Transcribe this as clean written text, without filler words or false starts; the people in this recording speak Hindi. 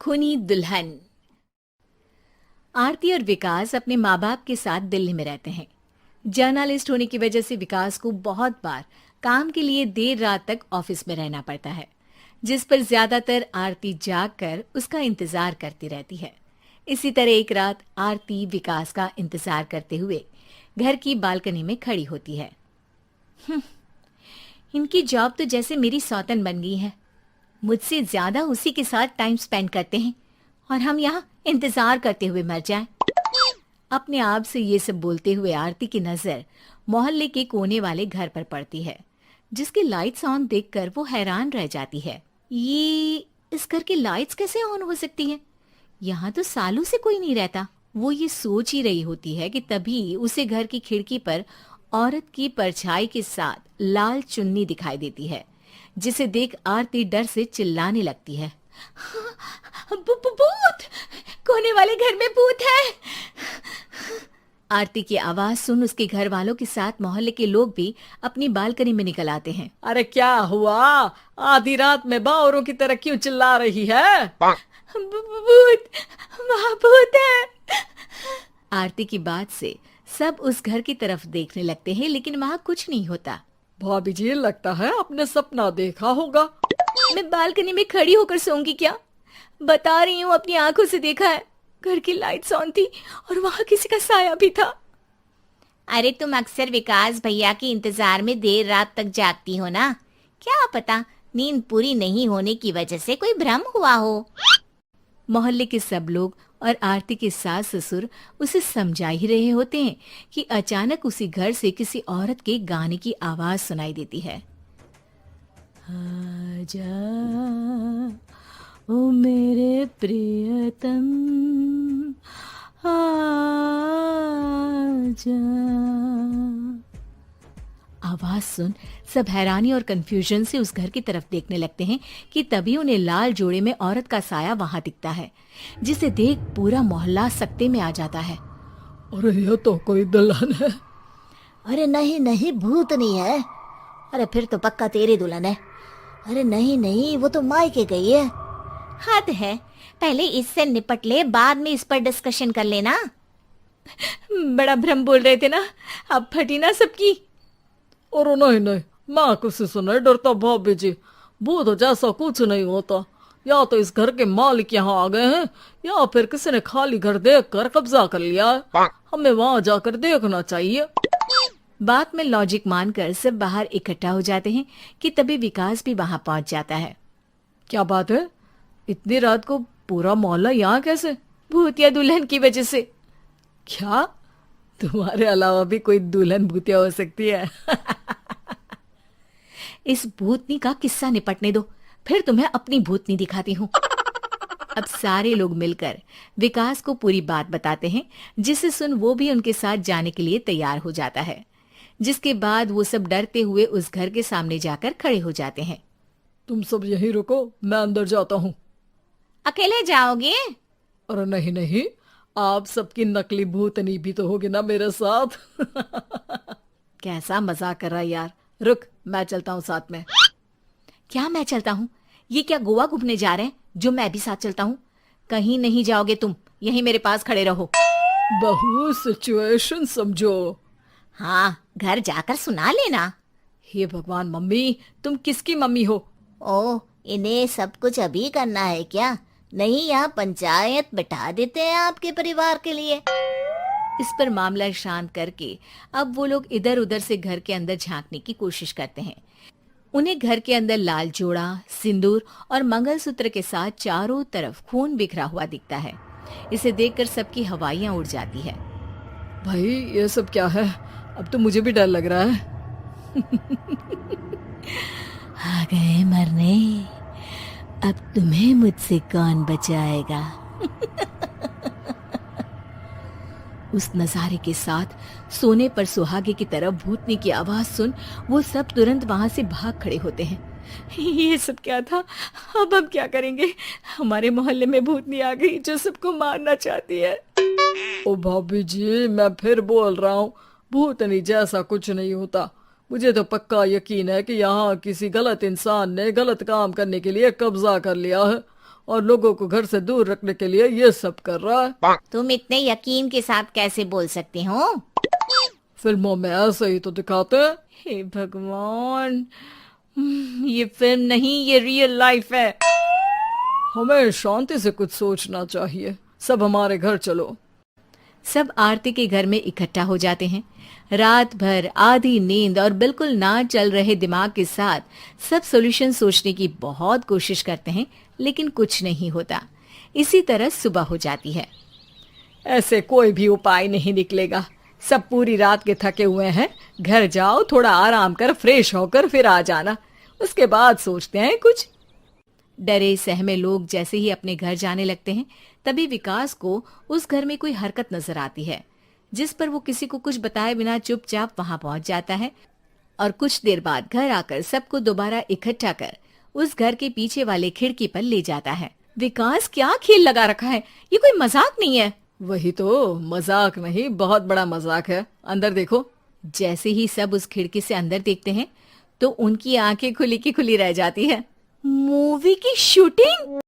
खूनी दुल्हन। आरती और विकास अपने माँ बाप के साथ दिल्ली में रहते हैं। जर्नलिस्ट होने की वजह से विकास को बहुत बार काम के लिए देर रात तक ऑफिस में रहना पड़ता है, जिस पर ज्यादातर आरती जाग कर उसका इंतजार करती रहती है। इसी तरह एक रात आरती विकास का इंतजार करते हुए घर की बालकनी में खड़ी होती है। इनकी जॉब तो जैसे मेरी सौतन बन गई है। मुझसे ज्यादा उसी के साथ टाइम स्पेंड करते हैं और हम यहाँ इंतजार करते हुए मर जाएं। अपने आप से ये सब बोलते हुए आरती की नजर मोहल्ले के कोने वाले घर पर पड़ती है, जिसकी लाइट्स ऑन देखकर वो हैरान रह जाती है। ये इस घर की लाइट्स कैसे ऑन हो सकती हैं? यहाँ तो सालों से कोई नहीं रहता। वो ये सोच ही रही होती है कि तभी उसे घर की खिड़की पर औरत की परछाई के साथ लाल चुन्नी दिखाई देती है, जिसे देख आरती डर से चिल्लाने लगती है। भूत! कोने वाले घर में भूत है! आरती की आवाज सुन उसके घर वालों के साथ मोहल्ले के लोग भी अपनी बालकनी में निकल आते हैं। अरे क्या हुआ? आधी रात में बावरों की तरह क्यों चिल्ला रही है? भूत! वहाँ भूत है! आरती की बात से सब उस घर की तरफ देखने लगते हैं, लेकिन वहाँ कुछ नहीं होता। भाभी जी, लगता है आपने सपना देखा होगा। मैं बालकनी में खड़ी होकर सोऊंगी क्या? बता रही हूँ, अपनी आंखों से देखा है। घर की लाइट्स ऑन थी और वहाँ किसी का साया भी था। अरे तुम अक्सर विकास भैया के इंतजार में देर रात तक जागती हो ना, क्या पता नींद पूरी नहीं होने की वजह से कोई भ्रम हुआ हो। मोहल्ले के सब लोग और आरती के सास ससुर उसे समझा ही रहे होते हैं कि अचानक उसी घर से किसी औरत के गाने की आवाज सुनाई देती है। आजा ओ मेरे प्रियतम, आजा। आवाज सुन सब हैरानी और कंफ्यूजन से उस घर की तरफ देखने लगते हैं कि तभी उन्हें लाल जोड़े में औरत का साया वहां दिखता है, जिसे देख पूरा मोहल्ला सकते में आ जाता है। अरे ये तो कोई दुल्हन है। अरे नहीं नहीं, भूत नहीं है। अरे फिर तो पक्का तेरी दुल्हन है। अरे नहीं नहीं, वो तो मायके गई है। हद है, पहले इससे निपट ले, बाद में इस पर डिस्कशन कर लेना। बड़ा भ्रम बोल रहे थे ना, अब फटी ना सबकी। और नहीं नहीं, मैं किसी से नहीं डरता भाभी जी। भूत जैसा कुछ नहीं होता। या तो इस घर के मालिक यहाँ आ गए हैं, या फिर किसी ने खाली घर देख कर कब्जा कर लिया है। हमें वहाँ जाकर देखना चाहिए। बात में लॉजिक मानकर सब बाहर इकट्ठा हो जाते हैं कि तभी विकास भी वहां पहुंच जाता है। क्या बात है? इतनी रात को पूरा मोहल्ला यहाँ कैसे? भूतिया दुल्हन की वजह से। क्या तुम्हारे अलावा भी कोई दुल्हन भूतिया हो सकती है? इस भूतनी का किस्सा निपटने दो, फिर तुम्हें अपनी भूतनी दिखाती हूँ। अब सारे लोग मिलकर विकास को पूरी बात बताते हैं, जिसे सुन वो भी उनके साथ जाने के लिए तैयार हो जाता है। जिसके बाद वो सब डरते हुए उस घर के सामने जाकर खड़े हो जाते हैं। तुम सब यहीं रुको, मैं अंदर जाता हूँ। अकेले जाओगे? अरे नहीं नहीं, आप सबकी नकली भूतनी भी तो होगी ना मेरे साथ। कैसा मजाक कर रहा है यार। रुक, मैं चलता हूँ साथ में। क्या मैं चलता हूँ? ये क्या गोवा घूमने जा रहे हैं जो मैं भी साथ चलता हूँ? कहीं नहीं जाओगे तुम, यहीं मेरे पास खड़े रहो। बहू, सिचुएशन समझो। हाँ, घर जाकर सुना लेना। हे भगवान, मम्मी तुम किसकी मम्मी हो? ओ, इन्हें सब कुछ अभी करना है क्या? नहीं, यहाँ पंचायत बैठा देते हैं आपके परिवार के लिए। इस पर मामला शांत करके अब वो लोग इधर उधर से घर के अंदर झांकने की कोशिश करते हैं। उन्हें घर के अंदर लाल जोड़ा, सिंदूर और मंगलसूत्र के साथ चारों तरफ खून बिखरा हुआ दिखता है। इसे देखकर सबकी हवाइयां उड़ जाती है। भाई ये सब क्या है? अब तो मुझे भी डर लग रहा है। आ गए मरने, अब तुम्हें मुझसे कौन बचाएगा? उस नजारे के साथ सोने पर सुहागे की तरफ भूतनी की आवाज सुन वो सब तुरंत वहां से भाग खड़े होते हैं। ये सब क्या था? अब हम क्या करेंगे? हमारे मोहल्ले में भूतनी आ गई जो सबको मारना चाहती है। ओ भाभी जी, मैं फिर बोल रहा हूँ, भूतनी जैसा कुछ नहीं होता। मुझे तो पक्का यकीन है कि यहाँ किसी गलत इंसान ने गलत काम करने के लिए कब्जा कर लिया है और लोगों को घर से दूर रखने के लिए ये सब कर रहा है। तुम इतने यकीन के साथ कैसे बोल सकते हो? फिल्मों में ऐसे ही तो दिखाते हैं। हे भगवान, ये फिल्म नहीं, ये रियल लाइफ है। हमें शांति से कुछ सोचना चाहिए। सब हमारे घर चलो। सब आरती के घर में इकट्ठा हो जाते हैं। रात भर आधी नींद और बिल्कुल ना चल रहे दिमाग के साथ सब सॉल्यूशन सोचने की बहुत कोशिश करते हैं, लेकिन कुछ नहीं होता। इसी तरह सुबह हो जाती है। ऐसे कोई भी उपाय नहीं निकलेगा। सब पूरी रात के थके हुए हैं। घर जाओ, थोड़ा आराम कर, फ्रेश होकर फिर आ जाना, उसके बाद सोचते हैं कुछ। डरे सहमे लोग जैसे ही अपने घर जाने लगते हैं, तभी विकास को उस घर में कोई हरकत नजर आती है, जिस पर वो किसी को कुछ बताए बिना चुपचाप वहां पहुंच जाता है और कुछ देर बाद घर आकर सबको दोबारा इकट्ठा कर उस घर के पीछे वाले खिड़की पर ले जाता है। विकास, क्या खेल लगा रखा है? ये कोई मजाक नहीं है। वही तो, मजाक नहीं, बहुत बड़ा मजाक है। अंदर देखो। जैसे ही सब उस खिड़की से अंदर देखते हैं तो उनकी आंखें खुली की खुली रह जाती है। मूवी की शूटिंग?